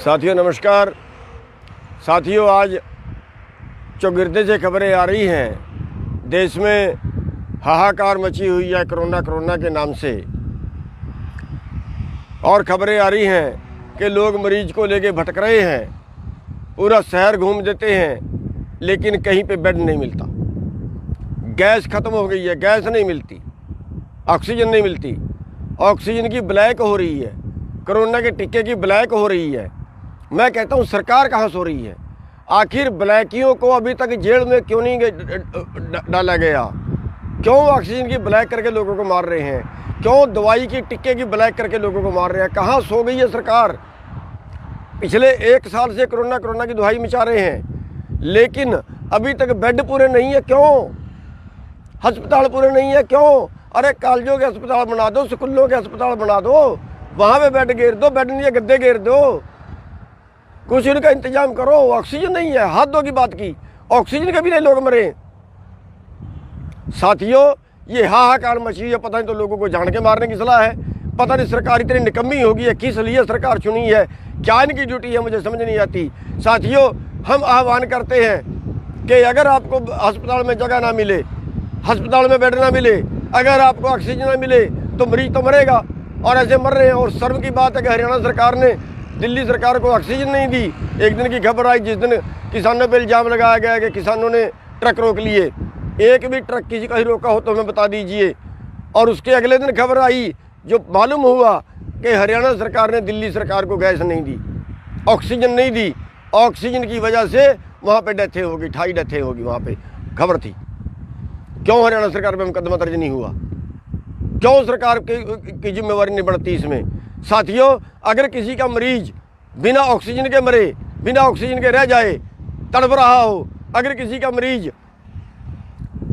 साथियों नमस्कार। साथियों आज चौगिरदे से खबरें आ रही हैं। देश में हाहाकार मची हुई है कोरोना के नाम से, और खबरें आ रही हैं कि लोग मरीज को लेके भटक रहे हैं, पूरा शहर घूम देते हैं, लेकिन कहीं पे बेड नहीं मिलता। गैस ख़त्म हो गई है, गैस नहीं मिलती, ऑक्सीजन नहीं मिलती, ऑक्सीजन की ब्लैक हो रही है, कोरोना के टीके की ब्लैक हो रही है। मैं कहता हूँ सरकार कहाँ सो रही है? आखिर ब्लैकियों को अभी तक जेल में क्यों नहीं डाला गया? क्यों ऑक्सीजन की ब्लैक करके लोगों को मार रहे हैं? क्यों दवाई की टिक्के की ब्लैक करके लोगों को मार रहे हैं? कहाँ सो गई है सरकार? पिछले 1 साल से कोरोना की दुहाई मचा रहे हैं, लेकिन अभी तक बेड पूरे नहीं है। क्यों? अस्पताल पूरे नहीं है। क्यों? अरे कॉलेजों के अस्पताल बना दो, स्कूलों के अस्पताल बना दो, वहाँ पे बेड घेर दो, बेड नहीं है गद्दे घेर दो, कुछ इनका इंतजाम करो। ऑक्सीजन नहीं है, हाथ दो की बात की, ऑक्सीजन के भी नहीं लोग मरे। साथियों ये हाहाकार मची है, पता नहीं तो लोगों को जान के मारने की सलाह है। पता नहीं सरकार इतनी निकम्मी होगी है, किस लिए सरकार चुनी है, क्या इनकी ड्यूटी है, मुझे समझ नहीं आती। साथियों हम आह्वान करते हैं कि अगर आपको अस्पताल में जगह ना मिले, अस्पताल में बेड ना मिले, अगर आपको ऑक्सीजन ना मिले तो मरीज तो मरेगा, और ऐसे मर रहे हैं। और शर्म की बात है कि हरियाणा सरकार ने दिल्ली सरकार को ऑक्सीजन नहीं दी। एक दिन की खबर आई जिस दिन किसानों पर इल्ज़ाम लगाया गया कि किसानों ने ट्रक रोक लिए। एक भी ट्रक किसी का ही रोका हो तो हमें बता दीजिए। और उसके अगले दिन खबर आई जो मालूम हुआ कि हरियाणा सरकार ने दिल्ली सरकार को गैस नहीं दी, ऑक्सीजन नहीं दी, ऑक्सीजन की वजह से वहाँ पे डेथें होगी, 28 डेथें होगी, वहाँ पे खबर थी। क्यों हरियाणा सरकार पे मुकदमा दर्ज नहीं हुआ? क्यों सरकार की जिम्मेवारी नहीं बढ़ती इसमें? साथियों अगर किसी का मरीज बिना ऑक्सीजन के मरे, बिना ऑक्सीजन के रह जाए, तड़प रहा हो, अगर किसी का मरीज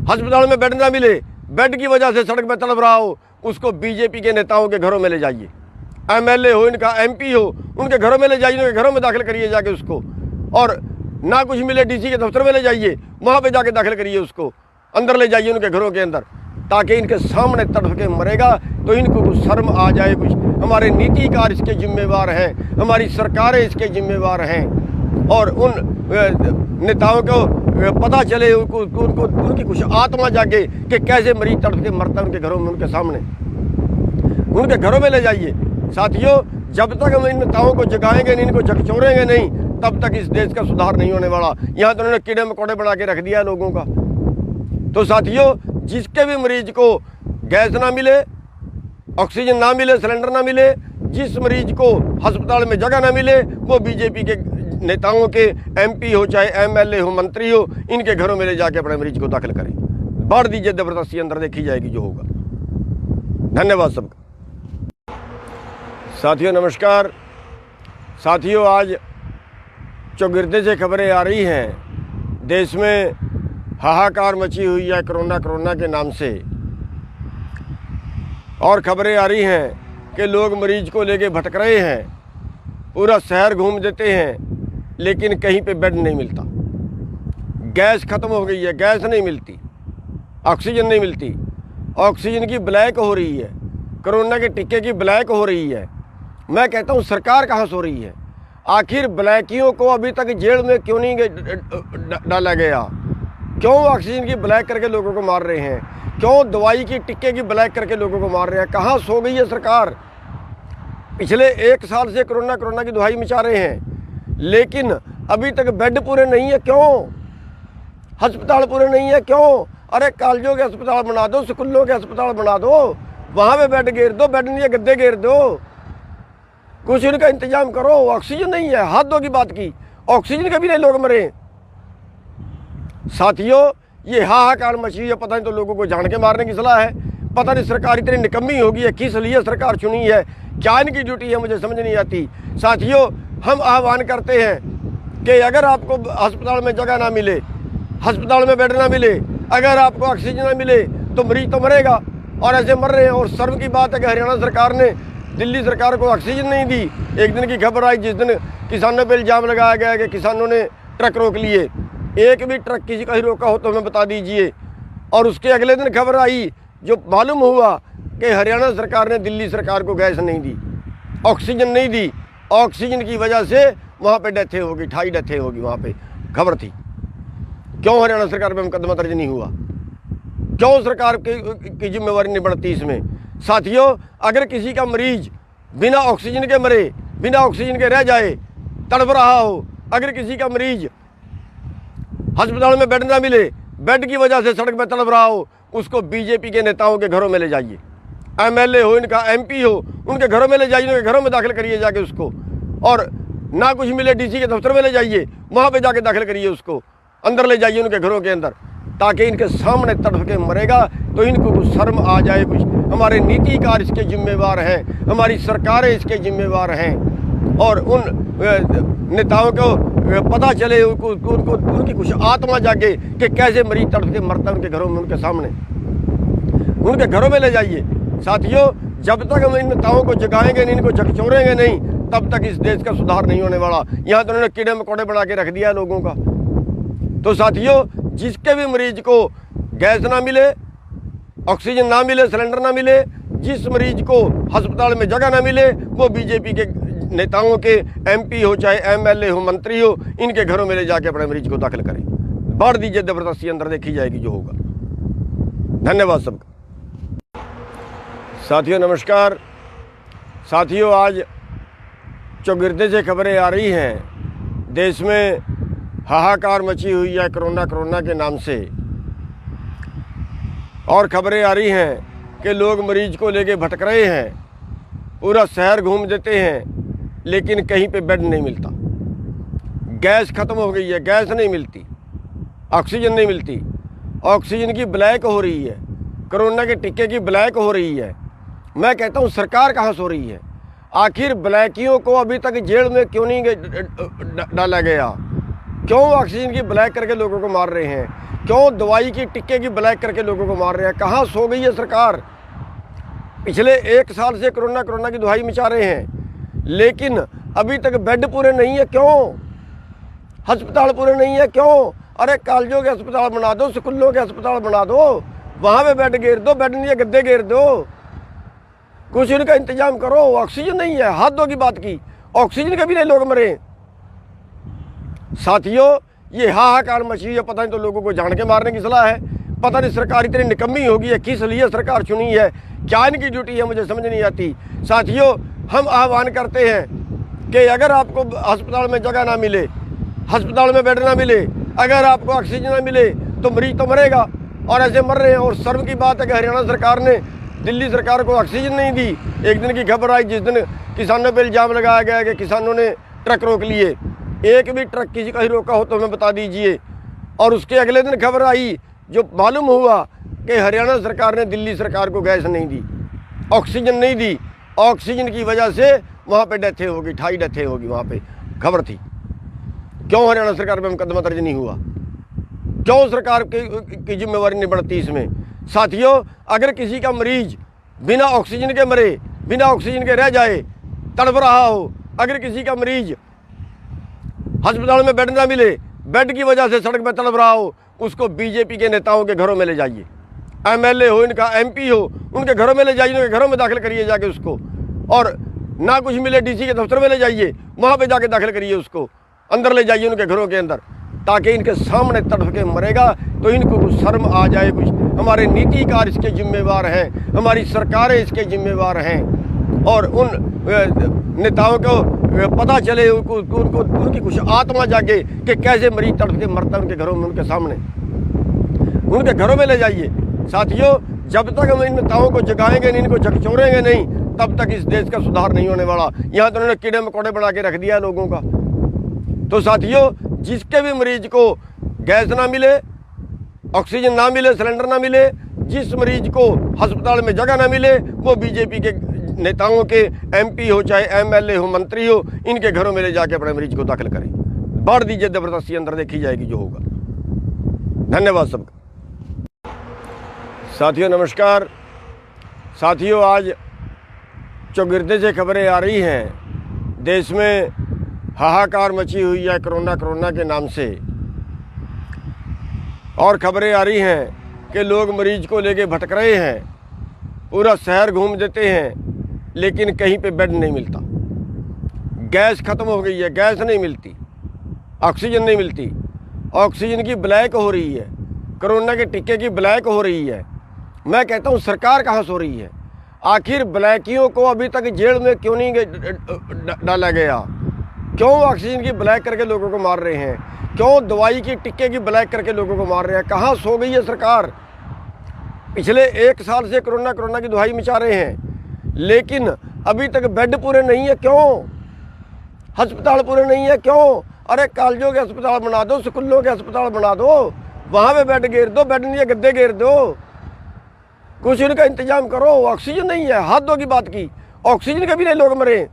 अस्पताल में बेड ना मिले, बेड की वजह से सड़क पर तड़प रहा हो, उसको बीजेपी के नेताओं के घरों में ले जाइए। एमएलए हो, इनका एमपी हो, उनके घरों में ले जाइए, उनके घरों में दाखिल करिए जाके उसको। और ना कुछ मिले डीसी के दफ्तर में ले जाइए, वहाँ पे जाके दाखिल करिए उसको, अंदर ले जाइए उनके घरों के अंदर, ताकि इनके सामने तड़प के मरेगा तो इनको कुछ शर्म आ जाए। कुछ हमारे नीतिकार इसके जिम्मेवार हैं, हमारी सरकारें इसके जिम्मेवार हैं, और उन नेताओं को पता चले, उनको उनकी कुछ आत्मा जागे कि कैसे मरीज तड़प के मरता है उनके घरों में, उनके सामने, उनके घरों में ले जाइए। साथियों जब तक हम इन नेताओं को जगाएंगे नहीं, इनको झकझोरेंगे नहीं, तब तक इस देश का सुधार नहीं होने वाला। यहाँ तो उन्होंने कीड़े मकोड़े बना के रख दिया लोगों का। तो साथियों जिसके भी मरीज को गैस ना मिले, ऑक्सीजन ना मिले, सिलेंडर ना मिले, जिस मरीज को अस्पताल में जगह ना मिले, वो बीजेपी के नेताओं के एमपी हो, चाहे एमएलए हो, मंत्री हो, इनके घरों में ले जाके अपने मरीज को दाखिल करें, बांट दीजिए जबरदस्ती अंदर, देखी जाएगी जो होगा। धन्यवाद सबका। साथियों नमस्कार। साथियों आज चौगिरदे से खबरें आ रही हैं। देश में हाहाकार मची हुई है कोरोना के नाम से, और खबरें आ रही हैं कि लोग मरीज को लेके भटक रहे हैं, पूरा शहर घूम देते हैं, लेकिन कहीं पे बेड नहीं मिलता। गैस ख़त्म हो गई है, गैस नहीं मिलती, ऑक्सीजन नहीं मिलती, ऑक्सीजन की ब्लैक हो रही है, कोरोना के टीके की ब्लैक हो रही है। मैं कहता हूँ सरकार कहाँ सो रही है? आखिर ब्लैकियों को अभी तक जेल में क्यों नहीं डाला गया? क्यों ऑक्सीजन की ब्लैक करके लोगों को मार रहे हैं? क्यों दवाई की टिक्के की ब्लैक करके लोगों को मार रहे हैं? कहाँ सो गई है सरकार? पिछले 1 साल से कोरोना की दुहाई मचा रहे हैं, लेकिन अभी तक बेड पूरे नहीं है। क्यों? अस्पताल पूरे नहीं है। क्यों? अरे कॉलेजों के अस्पताल बना दो, स्कूलों के अस्पताल बना दो, वहाँ पे बेड घेर दो, बेड नहीं है गद्दे घेर दो, कुछ इनका इंतजाम करो। ऑक्सीजन नहीं है, हाथ दो की बात की, ऑक्सीजन के भी नहीं लोग मरे। साथियों ये हाहाकार मची है, पता नहीं तो लोगों को जान के मारने की सलाह है। पता नहीं सरकार इतनी निकम्मी होगी है, किस लिए सरकार चुनी है, क्या इनकी ड्यूटी है, मुझे समझ नहीं आती। साथियों हम आह्वान करते हैं कि अगर आपको अस्पताल में जगह ना मिले, अस्पताल में बेड ना मिले, अगर आपको ऑक्सीजन ना मिले तो मरीज तो मरेगा, और ऐसे मर रहे हैं। और शर्म की बात है कि हरियाणा सरकार ने दिल्ली सरकार को ऑक्सीजन नहीं दी। एक दिन की खबर आई जिस दिन किसानों पर इल्ज़ाम लगाया गया कि किसानों ने ट्रक रोक लिए। एक भी ट्रक किसी का ही रोका हो तो हमें बता दीजिए। और उसके अगले दिन खबर आई जो मालूम हुआ कि हरियाणा सरकार ने दिल्ली सरकार को गैस नहीं दी, ऑक्सीजन नहीं दी, ऑक्सीजन की वजह से वहाँ पे डेथें होगी, 28 डेथें होगी, वहाँ पे खबर थी। क्यों हरियाणा सरकार पे मुकदमा दर्ज नहीं हुआ? क्यों सरकार की जिम्मेवारी नहीं बढ़ती इसमें? साथियों, अगर किसी का मरीज बिना ऑक्सीजन के मरे, बिना ऑक्सीजन के रह जाए, तड़प रहा हो, अगर किसी का मरीज अस्पताल में बेड ना मिले, बेड की वजह से सड़क पर तड़प रहा हो, उसको बीजेपी के नेताओं के घरों में ले जाइए। एमएलए हो, इनका एमपी हो, उनके घरों में ले जाइए, उनके घरों में दाखिल करिए जाके उसको। और ना कुछ मिले डीसी के दफ्तर में ले जाइए, वहाँ पे जाके दाखिल करिए उसको, अंदर ले जाइए उनके घरों के अंदर, ताकि इनके सामने तड़प के मरेगा तो इनको कुछ शर्म आ जाए। कुछ हमारे नीतिकार इसके जिम्मेवार हैं, हमारी सरकारें इसके जिम्मेवार हैं, और उन नेताओं को पता चले, उनको उनकी कुछ आत्मा जागे कि कैसे मरीज तड़प के मरता है उनके घरों में, उनके सामने, उनके घरों में ले जाइए। साथियों, जब तक हम इन नेताओं को जगाएंगे नहीं, इनको झकझोरेंगे नहीं, तब तक इस देश का सुधार नहीं होने वाला। यहाँ तो उन्होंने कीड़े मकोड़े बना के रख दिया है लोगों का। तो साथियों, जिसके भी मरीज को गैस ना मिले, ऑक्सीजन ना मिले, सिलेंडर ना मिले, जिस मरीज को अस्पताल में जगह ना मिले, वो बीजेपी के नेताओं के एमपी हो, चाहे एमएलए हो, मंत्री हो, इनके घरों में ले जाके अपने मरीज को दाखिल करें। बाढ़ दीजिए जबरदस्ती, अंदर देखी जाएगी जो होगा। धन्यवाद सबका। साथियों नमस्कार। साथियों, आज चौगिरदे से खबरें आ रही हैं, देश में हाहाकार मची हुई है कोरोना के नाम से, और खबरें आ रही हैं कि लोग मरीज को लेके भटक रहे हैं, पूरा शहर घूम देते हैं, लेकिन कहीं पे बेड नहीं मिलता। गैस ख़त्म हो गई है, गैस नहीं मिलती, ऑक्सीजन नहीं मिलती, ऑक्सीजन की ब्लैक हो रही है, कोरोना के टीके की ब्लैक हो रही है। मैं कहता हूँ सरकार कहाँ सो रही है? आखिर ब्लैकियों को अभी तक जेल में क्यों नहीं डाला गया? क्यों ऑक्सीजन की ब्लैक करके लोगों को मार रहे हैं? क्यों दवाई की टिक्के की ब्लैक करके लोगों को मार रहे हैं? कहाँ सो गई है सरकार? पिछले 1 साल से कोरोना की दुहाई मचा रहे हैं, लेकिन अभी तक बेड पूरे नहीं है। क्यों? अस्पताल पूरे नहीं है, क्यों? अरे कॉलेजों के अस्पताल बना दो, स्कूलों के अस्पताल बना दो, वहाँ पे बेड घेर दो, बेड नहीं है गद्दे घेर दो, कुछ इनका इंतजाम करो। ऑक्सीजन नहीं है, हद की बात की, ऑक्सीजन के भी नहीं लोग मरे। साथियों, ये हाहाकार मची है, पता नहीं तो लोगों को जान के मारने की सलाह है। पता नहीं सरकार इतनी निकम्मी होगी है, किस लिए सरकार चुनी है, क्या इनकी ड्यूटी है, मुझे समझ नहीं आती। साथियों, हम आह्वान करते हैं कि अगर आपको अस्पताल में जगह ना मिले, अस्पताल में बेड ना मिले, अगर आपको ऑक्सीजन ना मिले, तो मरीज तो मरेगा, और ऐसे मर रहे हैं। और शर्म की बात है कि हरियाणा सरकार ने दिल्ली सरकार को ऑक्सीजन नहीं दी। एक दिन की खबर आई जिस दिन किसानों पर इल्ज़ाम लगाया गया कि किसानों ने ट्रक रोक लिए। एक भी ट्रक किसी का ही रोका हो तो हमें बता दीजिए। और उसके अगले दिन खबर आई जो मालूम हुआ कि हरियाणा सरकार ने दिल्ली सरकार को गैस नहीं दी, ऑक्सीजन नहीं दी, ऑक्सीजन की वजह से वहाँ पे डेथें होगी, 28 डेथें होगी, वहाँ पे खबर थी। क्यों हरियाणा सरकार पे मुकदमा दर्ज नहीं हुआ? क्यों सरकार की जिम्मेवारी नहीं बढ़ती इसमें? साथियों, अगर किसी का मरीज बिना ऑक्सीजन के मरे, बिना ऑक्सीजन के रह जाए, तड़प रहा हो, अगर किसी का मरीज अस्पताल में बेड ना मिले, बेड की वजह से सड़क पर तड़प रहा हो, उसको बीजेपी के नेताओं के घरों में ले जाइए। एमएलए हो, इनका एमपी हो, उनके घरों में ले जाइए, उनके घरों में दाखिल करिए जाके उसको। और ना कुछ मिले डीसी के दफ्तर में ले जाइए, वहाँ पे जाके दाखिल करिए उसको, अंदर ले जाइए उनके घरों के अंदर, ताकि इनके सामने तड़प के मरेगा तो इनको कुछ शर्म आ जाए। कुछ हमारे नीतिकार इसके जिम्मेवार हैं, हमारी सरकारें इसके जिम्मेवार हैं, और उन नेताओं को पता चले, उनको उनकी कुछ आत्मा जागे कि कैसे मरीज तड़प के मरता है उनके घरों में, उनके सामने, उनके घरों में ले जाइए। साथियों, जब तक हम इन नेताओं को जगाएंगे नहीं, इनको झकझोरेंगे नहीं, तब तक इस देश का सुधार नहीं होने वाला। यहाँ तो उन्होंने कीड़े मकोड़े बना के रख दिया है लोगों का। तो साथियों, जिसके भी मरीज को गैस ना मिले, ऑक्सीजन ना मिले, सिलेंडर ना मिले, जिस मरीज को अस्पताल में जगह ना मिले, वो बीजेपी के नेताओं के एमपी हो, चाहे एमएलए हो, मंत्री हो, इनके घरों में ले जाके अपने मरीज को दाखिल करें। बाढ़ दीजिए जबरदस्ती, अंदर देखी जाएगी जो होगा। धन्यवाद सबका। साथियों नमस्कार। साथियों, आज चौगिरदे से खबरें आ रही हैं, देश में हाहाकार मची हुई है कोरोना के नाम से, और खबरें आ रही हैं कि लोग मरीज को लेके भटक रहे हैं, पूरा शहर घूम देते हैं, लेकिन कहीं पे बेड नहीं मिलता। गैस ख़त्म हो गई है, गैस नहीं मिलती, ऑक्सीजन नहीं मिलती, ऑक्सीजन की ब्लैक हो रही है, कोरोना के टीके की ब्लैक हो रही है। मैं कहता हूँ सरकार कहाँ सो रही है? आखिर ब्लैकियों को अभी तक जेल में क्यों नहीं डाला गया? क्यों ऑक्सीजन की ब्लैक करके लोगों को मार रहे हैं? क्यों दवाई की टिक्के की ब्लैक करके लोगों को मार रहे हैं? कहाँ सो गई है सरकार? पिछले 1 साल से कोरोना की दुहाई मचा रहे हैं, लेकिन अभी तक बेड पूरे नहीं है। क्यों? अस्पताल पूरे नहीं है। क्यों? अरे कॉलेजों के अस्पताल बना दो, स्कूलों के अस्पताल बना दो, वहाँ पे बेड घेर दो, बेड नहीं है गद्दे घेर दो, कुछ इनका इंतजाम करो। ऑक्सीजन नहीं है, हाथों की बात की, ऑक्सीजन के भी नहीं लोग मरे।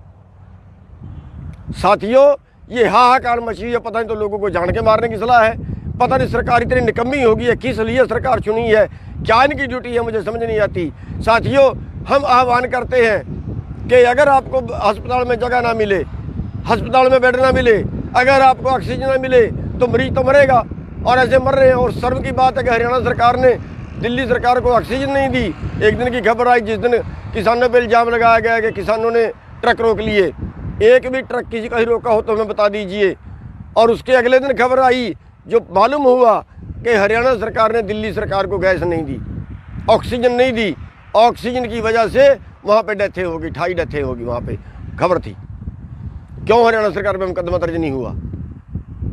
साथियों, ये हाहाकार मची है, पता नहीं तो लोगों को जान के मारने की सलाह है। पता नहीं सरकार इतनी निकम्मी होगी है, किस लिए सरकार चुनी है, क्या इनकी ड्यूटी है, मुझे समझ नहीं आती। साथियों, हम आह्वान करते हैं कि अगर आपको अस्पताल में जगह ना मिले, अस्पताल में बेड ना मिले, अगर आपको ऑक्सीजन ना मिले तो मरीज तो मरेगा, और ऐसे मर रहे हैं। और शर्म की बात है कि हरियाणा सरकार ने दिल्ली सरकार को ऑक्सीजन नहीं दी। एक दिन की खबर आई जिस दिन किसानों पर इल्ज़ाम लगाया गया कि किसानों ने ट्रक रोक लिए। एक भी ट्रक किसी का ही रोका हो तो हमें बता दीजिए। और उसके अगले दिन खबर आई जो मालूम हुआ कि हरियाणा सरकार ने दिल्ली सरकार को गैस नहीं दी, ऑक्सीजन नहीं दी। ऑक्सीजन की वजह से वहाँ पे डेथें होगी, 28 डेथें होगी, वहाँ पे खबर थी। क्यों हरियाणा सरकार पे मुकदमा दर्ज नहीं हुआ?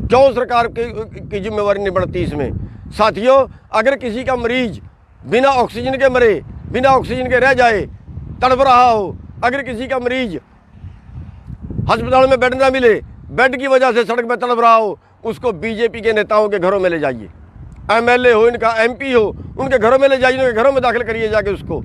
क्यों सरकार की जिम्मेवारी नहीं बढ़ती इसमें? साथियों, अगर किसी का मरीज बिना ऑक्सीजन के मरे, बिना ऑक्सीजन के रह जाए, तड़प रहा हो, अगर किसी का मरीज अस्पताल में बेड ना मिले, बेड की वजह से सड़क पर तड़प रहा हो, उसको बीजेपी के नेताओं के घरों में ले जाइए। एमएलए हो, इनका एमपी हो, उनके घरों में ले जाइए, उनके घरों में दाखिल करिए जाके उसको।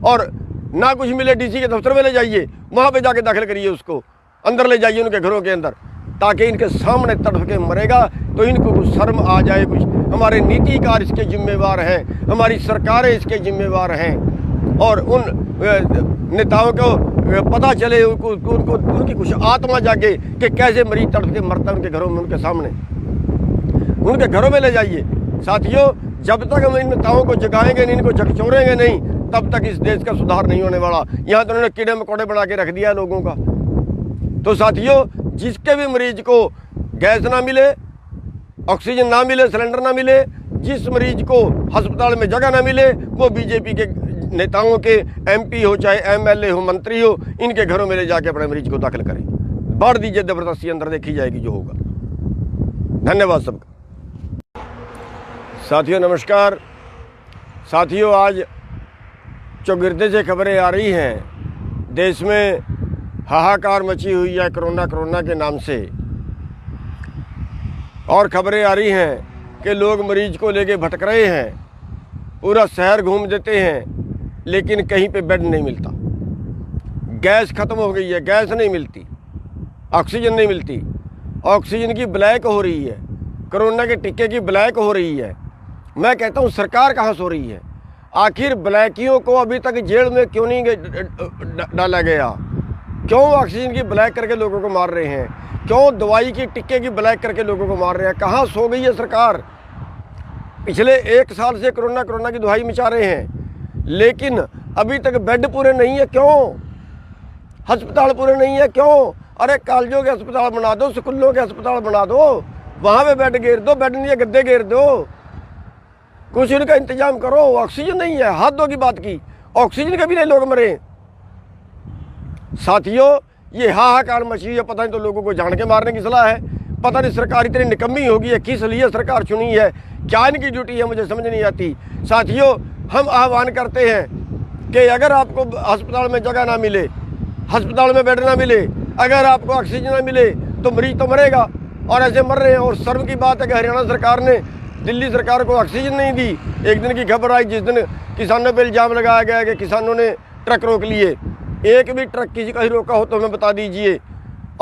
और ना कुछ मिले डीसी के दफ्तर में ले जाइए, वहाँ पे जाके दाखिल करिए उसको, अंदर ले जाइए उनके घरों के अंदर, ताकि इनके सामने तड़प के मरेगा तो इनको कुछ शर्म आ जाए। कुछ हमारे नीतिकार इसके जिम्मेवार हैं, हमारी सरकारें इसके जिम्मेवार हैं, और उन नेताओं को पता चले, उनको उनकी कुछ आत्मा जागे कि कैसे मरीज तड़प के मरता है उनके घरों में, उनके सामने, उनके घरों में ले जाइए। साथियों, जब तक हम इन नेताओं को जगाएंगे नहीं, इनको झकझोरेंगे नहीं, तब तक इस देश का सुधार नहीं होने वाला। यहाँ तो उन्होंने कीड़े मकोड़े बना के रख दिया है लोगों का। तो साथियों, जिसके भी मरीज को गैस ना मिले, ऑक्सीजन ना मिले, सिलेंडर ना मिले, जिस मरीज को अस्पताल में जगह ना मिले, वो बीजेपी के नेताओं के एमपी हो, चाहे एमएलए हो, मंत्री हो, इनके घरों में ले जाके अपने मरीज को दाखिल करें, बांट दीजिए जबरदस्ती, अंदर देखी जाएगी जो होगा। धन्यवाद सबका। साथियों नमस्कार। साथियों, आज चौगिरदे से खबरें आ रही हैं, देश में हाहाकार मची हुई है कोरोना के नाम से, और खबरें आ रही हैं कि लोग मरीज को लेके भटक रहे हैं, पूरा शहर घूम देते हैं, लेकिन कहीं पे बेड नहीं मिलता। गैस ख़त्म हो गई है, गैस नहीं मिलती, ऑक्सीजन नहीं मिलती, ऑक्सीजन की ब्लैक हो रही है, कोरोना के टीके की ब्लैक हो रही है। मैं कहता हूँ सरकार कहाँ सो रही है? आखिर ब्लैकियों को अभी तक जेल में क्यों नहीं डाला गया? क्यों ऑक्सीजन की ब्लैक करके लोगों को मार रहे हैं? क्यों दवाई की टिक्के की ब्लैक करके लोगों को मार रहे हैं? कहाँ सो गई है सरकार? पिछले 1 साल से कोरोना की दुहाई मचा रहे हैं, लेकिन अभी तक बेड पूरे नहीं है। क्यों? अस्पताल पूरे नहीं है। क्यों? अरे कॉलेजों के अस्पताल बना दो, स्कूलों के अस्पताल बना दो, वहाँ पे बेड घेर दो, बेड नहीं है गद्दे घेर दो, कुछ इनका इंतजाम करो। ऑक्सीजन नहीं है, हाथों की बात की, ऑक्सीजन के भी नहीं लोग मरे। साथियों, ये हाहाकार मची है, पता नहीं तो लोगों को जान के मारने की सलाह है। पता नहीं सरकार इतनी निकम्मी होगी है, किस लिए सरकार चुनी है, क्या इनकी ड्यूटी है, मुझे समझ नहीं आती। साथियों, हम आह्वान करते हैं कि अगर आपको अस्पताल में जगह ना मिले, अस्पताल में बेड ना मिले, अगर आपको ऑक्सीजन ना मिले तो मरीज तो मरेगा, और ऐसे मर रहे हैं। और शर्म की बात है कि हरियाणा सरकार ने दिल्ली सरकार को ऑक्सीजन नहीं दी। एक दिन की खबर आई जिस दिन किसानों पर इल्ज़ाम लगाया गया कि किसानों ने ट्रक रोक लिए। एक भी ट्रक किसी का ही रोका हो तो हमें बता दीजिए।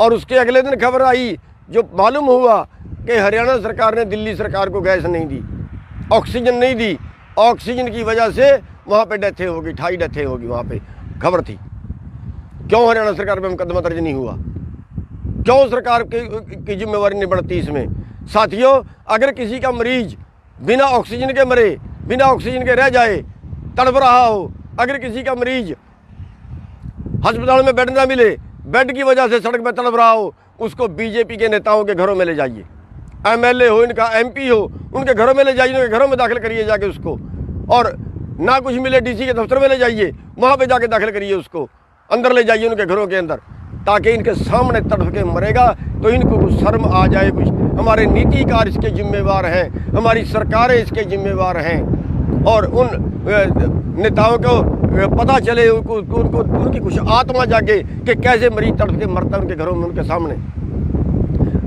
और उसके अगले दिन खबर आई जो मालूम हुआ कि हरियाणा सरकार ने दिल्ली सरकार को गैस नहीं दी, ऑक्सीजन नहीं दी। ऑक्सीजन की वजह से वहाँ पे डेथें होगी, 28 डेथें होगी, वहाँ पे खबर थी। क्यों हरियाणा सरकार पे मुकदमा दर्ज नहीं हुआ? क्यों सरकार की जिम्मेवारी नहीं बढ़ती इसमें? साथियों, अगर किसी का मरीज बिना ऑक्सीजन के मरे, बिना ऑक्सीजन के रह जाए, तड़प रहा हो, अगर किसी का मरीज अस्पताल में बेड ना मिले, बेड की वजह से सड़क पर तड़प रहा हो, उसको बीजेपी के नेताओं के घरों में ले जाइए। एमएलए हो, इनका एमपी हो, उनके घरों में ले जाइए, उनके घरों में दाखिल करिए जाके उसको। और ना कुछ मिले डीसी के दफ्तर में ले जाइए, वहाँ पे जाके दाखिल करिए उसको, अंदर ले जाइए उनके घरों के अंदर, ताकि इनके सामने तड़प के मरेगा तो इनको कुछ शर्म आ जाए। कुछ हमारे नीतिकार इसके जिम्मेवार हैं, हमारी सरकारें इसके जिम्मेवार हैं, और उन नेताओं को पता चले, उनको उनकी कुछ आत्मा जागे कि कैसे मरीज तड़प के मरता है उनके घरों में, उनके सामने,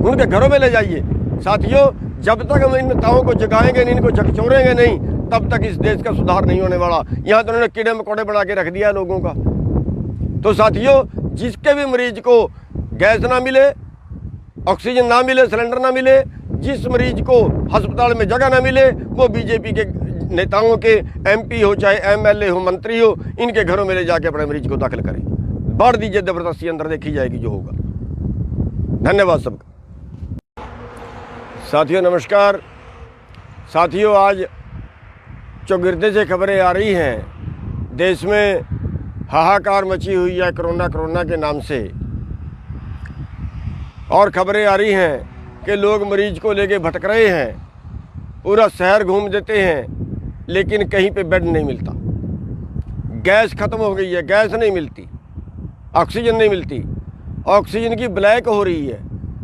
उनके घरों में ले जाइए। साथियों, जब तक हम इन नेताओं को जगाएंगे नहीं, इनको झकझोरेंगे नहीं, तब तक इस देश का सुधार नहीं होने वाला। यहाँ तो उन्होंने कीड़े मकोड़े बना के रख दिया लोगों का। तो साथियों, जिसके भी मरीज को गैस ना मिले, ऑक्सीजन ना मिले, सिलेंडर ना मिले, जिस मरीज को अस्पताल में जगह ना मिले, वो बीजेपी के नेताओं के एमपी हो, चाहे एमएलए हो, मंत्री हो, इनके घरों में ले जाके अपने मरीज को दाखिल करें। बढ़ दीजिए जबरदस्ती, अंदर देखी जाएगी जो होगा। धन्यवाद सबका। साथियों नमस्कार। साथियों, आज चौगिरदे से खबरें आ रही हैं, देश में हाहाकार मची हुई है कोरोना के नाम से, और खबरें आ रही हैं कि लोग मरीज को लेके भटक रहे हैं, पूरा शहर घूम देते हैं, लेकिन कहीं पे बेड नहीं मिलता। गैस ख़त्म हो गई है, गैस नहीं मिलती, ऑक्सीजन नहीं मिलती, ऑक्सीजन की ब्लैक हो रही है,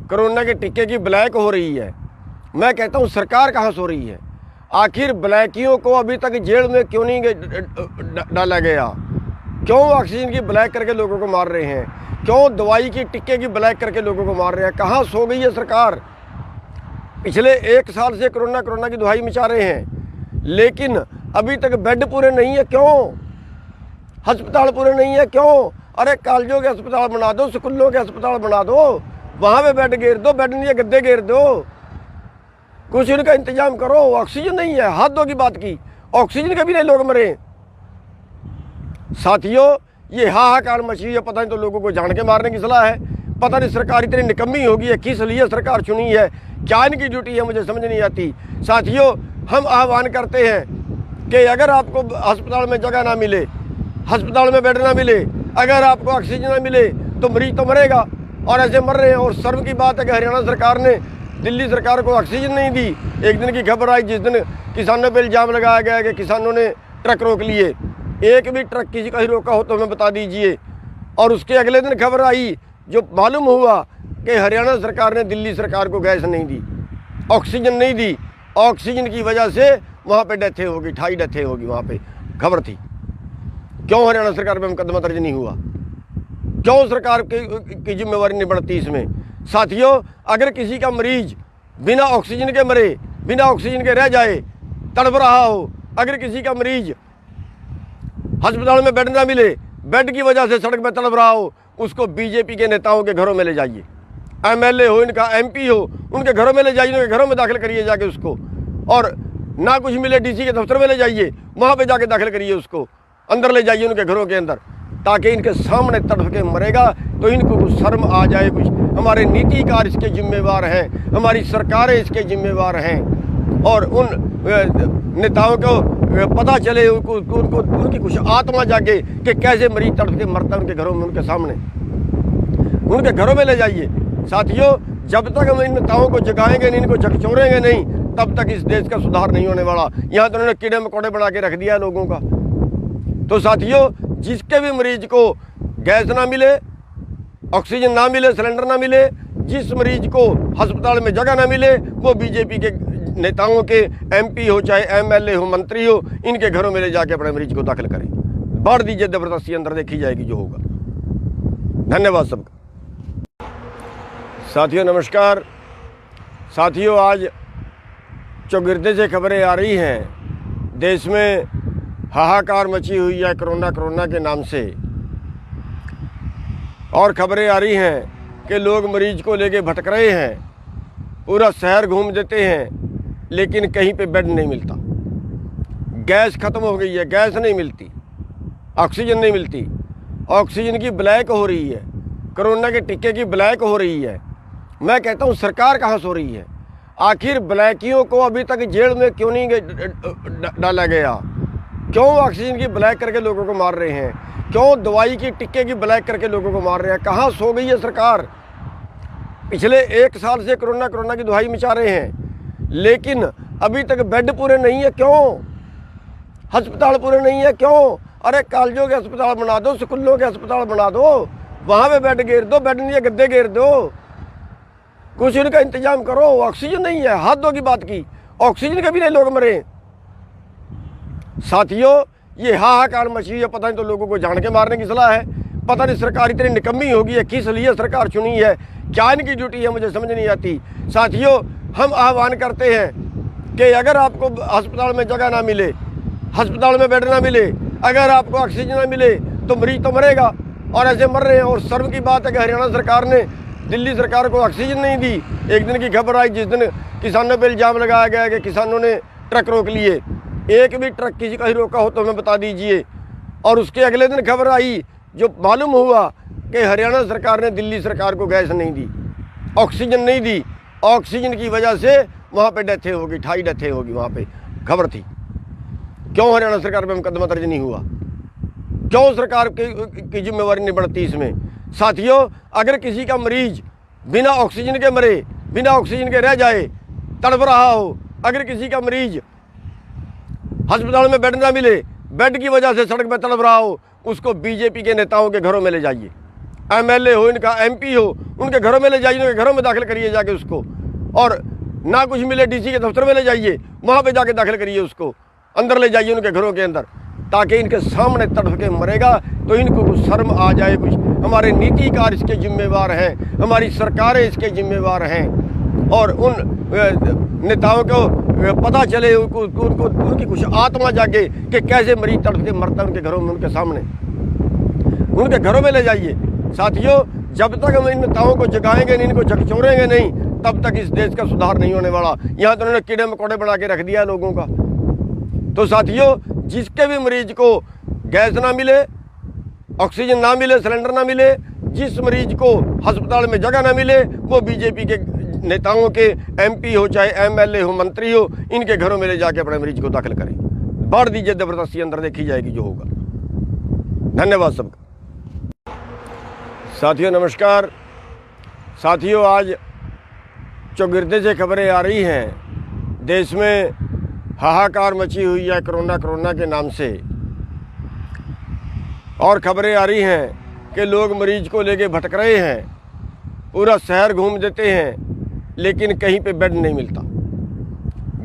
कोरोना के टीके की ब्लैक हो रही है। मैं कहता हूँ सरकार कहाँ सो रही है? आखिर ब्लैकियों को अभी तक जेल में क्यों नहीं डाला गया? क्यों ऑक्सीजन की ब्लैक करके लोगों को मार रहे हैं? क्यों दवाई की टिक्के की ब्लैक करके लोगों को मार रहे हैं? कहाँ सो गई है सरकार? पिछले 1 साल से कोरोना की दुहाई मचा रहे हैं, लेकिन अभी तक बेड पूरे नहीं है। क्यों? अस्पताल पूरे नहीं है, क्यों? अरे कॉलेजों के अस्पताल बना दो, स्कूलों के अस्पताल बना दो, वहाँ पे बेड घेर दो, बेड नहीं है गद्दे घेर दो, कुछ इनका इंतजाम करो। ऑक्सीजन नहीं है, हदों की बात की, ऑक्सीजन के भी नहीं लोग मरे। साथियों, ये हाहाकार मची है, पता नहीं तो लोगों को जान के मारने की सलाह है। पता नहीं सरकार इतनी निकम्मी होगी है, किस लिए सरकार चुनी है, क्या इनकी ड्यूटी है, मुझे समझ नहीं आती। साथियों, हम आह्वान करते हैं कि अगर आपको अस्पताल में जगह ना मिले, अस्पताल में बेड ना मिले, अगर आपको ऑक्सीजन ना मिले, तो मरीज तो मरेगा, और ऐसे मर रहे हैं। और शर्म की बात है कि हरियाणा सरकार ने दिल्ली सरकार को ऑक्सीजन नहीं दी। एक दिन की खबर आई जिस दिन किसानों पर इल्ज़ाम लगाया गया कि किसानों ने ट्रक रोक लिए। एक भी ट्रक किसी का ही रोका हो तो हमें बता दीजिए। और उसके अगले दिन खबर आई जो मालूम हुआ कि हरियाणा सरकार ने दिल्ली सरकार को गैस नहीं दी, ऑक्सीजन नहीं दी, ऑक्सीजन की वजह से वहाँ पे डेथें होगी, 28 डेथें होगी, वहाँ पे खबर थी। क्यों हरियाणा सरकार पे मुकदमा दर्ज नहीं हुआ? क्यों सरकार की जिम्मेवारी नहीं बढ़ती इसमें? साथियों, अगर किसी का मरीज बिना ऑक्सीजन के मरे, बिना ऑक्सीजन के रह जाए, तड़प रहा हो, अगर किसी का मरीज अस्पताल में बेड ना मिले, बेड की वजह से सड़क पर तड़प रहा हो, उसको बीजेपी के नेताओं के घरों में ले जाइए। एमएलए हो, इनका एमपी हो, उनके घरों में ले जाइए, उनके घरों में दाखिल करिए जाके उसको। और ना कुछ मिले डीसी के दफ्तर में ले जाइए, वहाँ पे जाके दाखिल करिए उसको, अंदर ले जाइए उनके घरों के अंदर, ताकि इनके सामने तड़प के मरेगा तो इनको कुछ शर्म आ जाए। कुछ हमारे नीतिकार इसके जिम्मेवार हैं, हमारी सरकारें इसके जिम्मेवार हैं, और उन नेताओं को पता चले, उनको उनकी कुछ आत्मा जागे कि कैसे मरीज तड़प के मरता है उनके घरों में, उनके सामने, उनके घरों में ले जाइए। साथियों, जब तक हम इन नेताओं को जगाएंगे नहीं, इनको झकझोरेंगे नहीं, तब तक इस देश का सुधार नहीं होने वाला। यहाँ तो उन्होंने कीड़े मकोड़े बना के रख दिया लोगों का। तो साथियों, जिसके भी मरीज को गैस ना मिले, ऑक्सीजन ना मिले, सिलेंडर ना मिले, जिस मरीज को अस्पताल में जगह ना मिले, वो बीजेपी के नेताओं के एमपी हो, चाहे एमएलए हो, मंत्री हो, इनके घरों में ले जाके अपने मरीज को दाखिल करें। बढ़ दीजिए जबरदस्ती, अंदर देखी जाएगी जो होगा। धन्यवाद सबका। साथियों नमस्कार। साथियों, आज चौगिरदे से खबरें आ रही हैं, देश में हाहाकार मची हुई है कोरोना के नाम से, और खबरें आ रही हैं कि लोग मरीज को लेके भटक रहे हैं, पूरा शहर घूम देते हैं, लेकिन कहीं पे बेड नहीं मिलता। गैस ख़त्म हो गई है, गैस नहीं मिलती, ऑक्सीजन नहीं मिलती, ऑक्सीजन की ब्लैक हो रही है, कोरोना के टीके की ब्लैक हो रही है। मैं कहता हूँ सरकार कहाँ सो रही है? आखिर ब्लैकियों को अभी तक जेल में क्यों नहीं डाला गया? क्यों ऑक्सीजन की ब्लैक करके लोगों को मार रहे हैं? क्यों दवाई की टिक्के की ब्लैक करके लोगों को मार रहे हैं? कहाँ सो गई है सरकार? पिछले 1 साल से कोरोना की दुहाई मचा रहे हैं, लेकिन अभी तक बेड पूरे नहीं है। क्यों? अस्पताल पूरे नहीं है। क्यों? अरे कॉलेजों के अस्पताल बना दो, स्कूलों के अस्पताल बना दो, वहाँ पे बेड घेर दो, बेड नहीं है गद्दे घेर दो, कुछ इनका इंतजाम करो। ऑक्सीजन नहीं है, हाथों की बात की, ऑक्सीजन के भी नहीं लोग मरे। साथियों, ये हाहाकार मची है, पता नहीं तो लोगों को जान के मारने की सलाह है। पता नहीं सरकार इतनी निकम्मी होगी है, किस लिए सरकार चुनी है, क्या इनकी ड्यूटी है, मुझे समझ नहीं आती। साथियों, हम आह्वान करते हैं कि अगर आपको अस्पताल में जगह ना मिले, अस्पताल में बेड ना मिले, अगर आपको ऑक्सीजन ना मिले तो मरीज तो मरेगा, और ऐसे मर रहे हैं। और शर्म की बात है कि हरियाणा सरकार ने दिल्ली सरकार को ऑक्सीजन नहीं दी। एक दिन की खबर आई जिस दिन किसानों पर इल्ज़ाम लगाया गया कि किसानों ने ट्रक रोक लिए। एक भी ट्रक किसी का ही रोका हो तो हमें बता दीजिए। और उसके अगले दिन खबर आई जो मालूम हुआ कि हरियाणा सरकार ने दिल्ली सरकार को गैस नहीं दी, ऑक्सीजन नहीं दी। ऑक्सीजन की वजह से वहाँ पे डेथें होगी, 28 डेथें होगी, वहाँ पे खबर थी। क्यों हरियाणा सरकार पे मुकदमा दर्ज नहीं हुआ? क्यों सरकार की जिम्मेवारी नहीं बढ़ती इसमें? साथियों, अगर किसी का मरीज बिना ऑक्सीजन के मरे, बिना ऑक्सीजन के रह जाए, तड़प रहा हो, अगर किसी का मरीज अस्पताल में बेड ना मिले, बेड की वजह से सड़क पर तड़प रहा हो, उसको बीजेपी के नेताओं के घरों में ले जाइए। एमएलए हो, इनका एमपी हो, उनके घरों में ले जाइए, उनके घरों में दाखिल करिए जाके उसको। और ना कुछ मिले डीसी के दफ्तर में ले जाइए, वहाँ पे जाके दाखिल करिए उसको, अंदर ले जाइए उनके घरों के अंदर, ताकि इनके सामने तड़प के मरेगा तो इनको कुछ शर्म आ जाए। कुछ हमारे नीतिकार इसके जिम्मेवार हैं, हमारी सरकारें इसके जिम्मेवार हैं, और उन नेताओं को पता चले, उनको उनकी कुछ आत्मा जागे कि कैसे मरीज तड़प के मरता है उनके घरों में, उनके सामने, उनके घरों में ले जाइए। साथियों, जब तक हम इन नेताओं को जगाएंगे नहीं, इनको झकझोरेंगे नहीं, तब तक इस देश का सुधार नहीं होने वाला। यहाँ तो उन्होंने कीड़े मकोड़े बना के रख दिया है लोगों का। तो साथियों, जिसके भी मरीज को गैस ना मिले, ऑक्सीजन ना मिले, सिलेंडर ना मिले, जिस मरीज को अस्पताल में जगह ना मिले, वो बीजेपी के नेताओं के एमपी हो, चाहे एमएलए हो, मंत्री हो, इनके घरों में ले जाके अपने मरीज को दाखिल करें, बांट दीजिए जबरदस्ती अंदर, देखी जाएगी जो होगा। धन्यवाद सबका। साथियों नमस्कार। साथियों, आज चौगिरदे से खबरें आ रही हैं, देश में हाहाकार मची हुई है कोरोना के नाम से, और खबरें आ रही हैं कि लोग मरीज को लेके भटक रहे हैं, पूरा शहर घूम देते हैं, लेकिन कहीं पे बेड नहीं मिलता।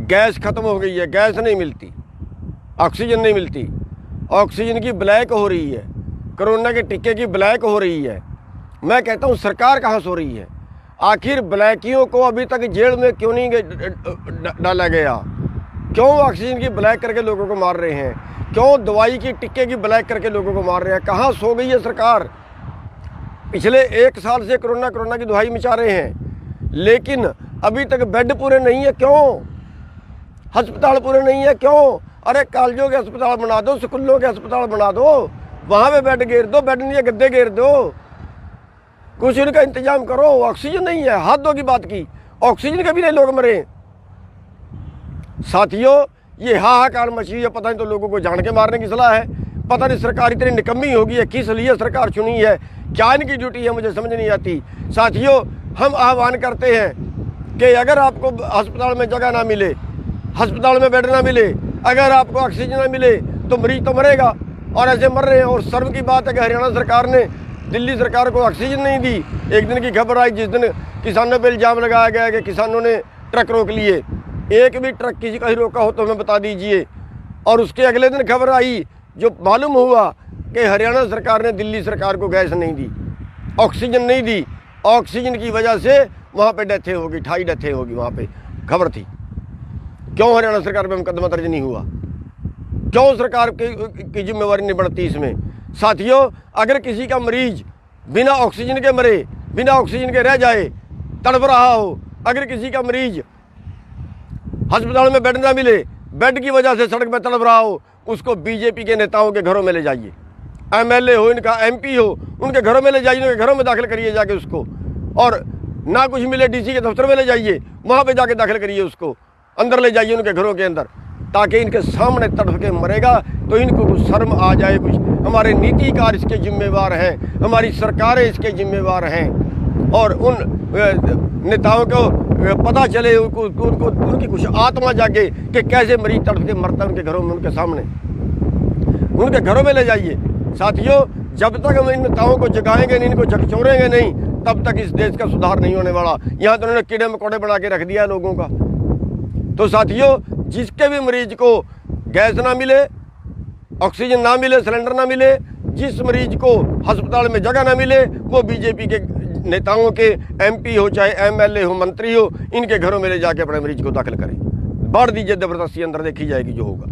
गैस ख़त्म हो गई है, गैस नहीं मिलती, ऑक्सीजन नहीं मिलती, ऑक्सीजन की ब्लैक हो रही है, कोरोना के टिक्के की ब्लैक हो रही है। मैं कहता हूँ सरकार कहाँ सो रही है? आखिर ब्लैकियों को अभी तक जेल में क्यों नहीं डाला गया? क्यों ऑक्सीजन की ब्लैक करके लोगों को मार रहे हैं? क्यों दवाई की टिक्के की ब्लैक करके लोगों को मार रहे हैं? कहाँ सो गई है सरकार? पिछले 1 साल से कोरोना की दुहाई मचा रहे हैं, लेकिन अभी तक बेड पूरे नहीं है। क्यों? अस्पताल पूरे नहीं है। क्यों? अरे कॉलेजों के अस्पताल बना दो, स्कूलों के अस्पताल बना दो, वहाँ पे बेड घेर दो, बेड नहीं है गद्दे घेर दो, कुछ इनका इंतजाम करो। ऑक्सीजन नहीं है, हाथों की बात की, ऑक्सीजन के भी नहीं लोग मरे। साथियों, ये हाहाकार मची है, पता नहीं तो लोगों को जान के मारने की सलाह है। पता नहीं सरकार इतनी निकम्मी होगी है, किस लिए सरकार चुनी है, क्या इनकी ड्यूटी है, मुझे समझ नहीं आती। साथियों, हम आह्वान करते हैं कि अगर आपको अस्पताल में जगह ना मिले, अस्पताल में बेड ना मिले, अगर आपको ऑक्सीजन ना मिले तो मरीज तो मरेगा, और ऐसे मर रहे हैं। और शर्म की बात है कि हरियाणा सरकार ने दिल्ली सरकार को ऑक्सीजन नहीं दी। एक दिन की खबर आई जिस दिन किसानों पर इल्ज़ाम लगाया गया कि किसानों ने ट्रक रोक लिए। एक भी ट्रक किसी का ही रोका हो तो हमें बता दीजिए। और उसके अगले दिन खबर आई जो मालूम हुआ कि हरियाणा सरकार ने दिल्ली सरकार को गैस नहीं दी, ऑक्सीजन नहीं दी। ऑक्सीजन की वजह से वहाँ पे डेथें होगी, 28 डेथें होगी, वहाँ पे खबर थी। क्यों हरियाणा सरकार पे मुकदमा दर्ज नहीं हुआ? क्यों सरकार की जिम्मेवारी नहीं बढ़ती इसमें? साथियों, अगर किसी का मरीज बिना ऑक्सीजन के मरे, बिना ऑक्सीजन के रह जाए, तड़प रहा हो, अगर किसी का मरीज अस्पताल में बेड ना मिले, बेड की वजह से सड़क पर तड़प रहा हो, उसको बीजेपी के नेताओं के घरों में ले जाइए। एमएलए हो, इनका एमपी हो, उनके घरों में ले जाइए, उनके घरों में दाखिल करिए जाके उसको। और ना कुछ मिले डीसी के दफ्तर में ले जाइए, वहाँ पे जाके दाखिल करिए उसको, अंदर ले जाइए उनके घरों के अंदर, ताकि इनके सामने तड़प के मरेगा तो इनको कुछ शर्म आ जाए। कुछ हमारे नीतिकार इसके जिम्मेवार हैं, हमारी सरकारें इसके जिम्मेवार हैं। और उन नेताओं को पता चले, उनको उनकी कुछ आत्मा जागे कि कैसे मरीज तड़प के मरता है उनके घरों में, उनके सामने, उनके घरों में ले जाइए। साथियों, जब तक हम इन नेताओं को जगाएंगे नहीं, इनको झकझोरेंगे नहीं, तब तक इस देश का सुधार नहीं होने वाला। यहाँ तो उन्होंने कीड़े मकोड़े बना के रख दिया है लोगों का। तो साथियों, जिसके भी मरीज को गैस ना मिले, ऑक्सीजन ना मिले, सिलेंडर ना मिले, जिस मरीज को अस्पताल में जगह ना मिले, वो बीजेपी के नेताओं के एमपी हो, चाहे एमएलए हो, मंत्री हो, इनके घरों में ले जाके अपने मरीज को दाखिल करें। बांट दीजिए जबरदस्ती, अंदर देखी जाएगी जो होगा।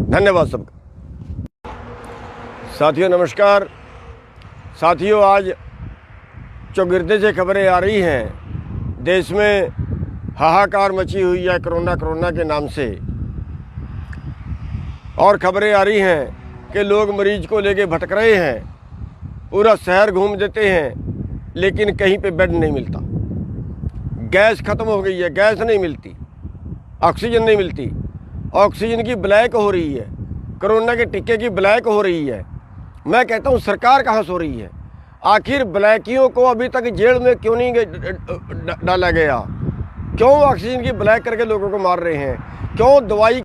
धन्यवाद सबका। साथियों नमस्कार। साथियों, आज चौगिरदे से खबरें आ रही हैं, देश में हाहाकार मची हुई है कोरोना के नाम से, और खबरें आ रही हैं कि लोग मरीज को लेके भटक रहे हैं, पूरा शहर घूम देते हैं, लेकिन कहीं पे बेड नहीं मिलता। गैस ख़त्म हो गई है, गैस नहीं मिलती, ऑक्सीजन नहीं मिलती, ऑक्सीजन की ब्लैक हो रही है, कोरोना के टीके की ब्लैक हो रही है। मैं कहता हूँ सरकार कहाँ सो रही है? आखिर ब्लैकियों को अभी तक जेल में क्यों नहीं डाला गया? क्यों ऑक्सीजन की ब्लैक करके लोगों को मार रहे हैं? क्यों दवाई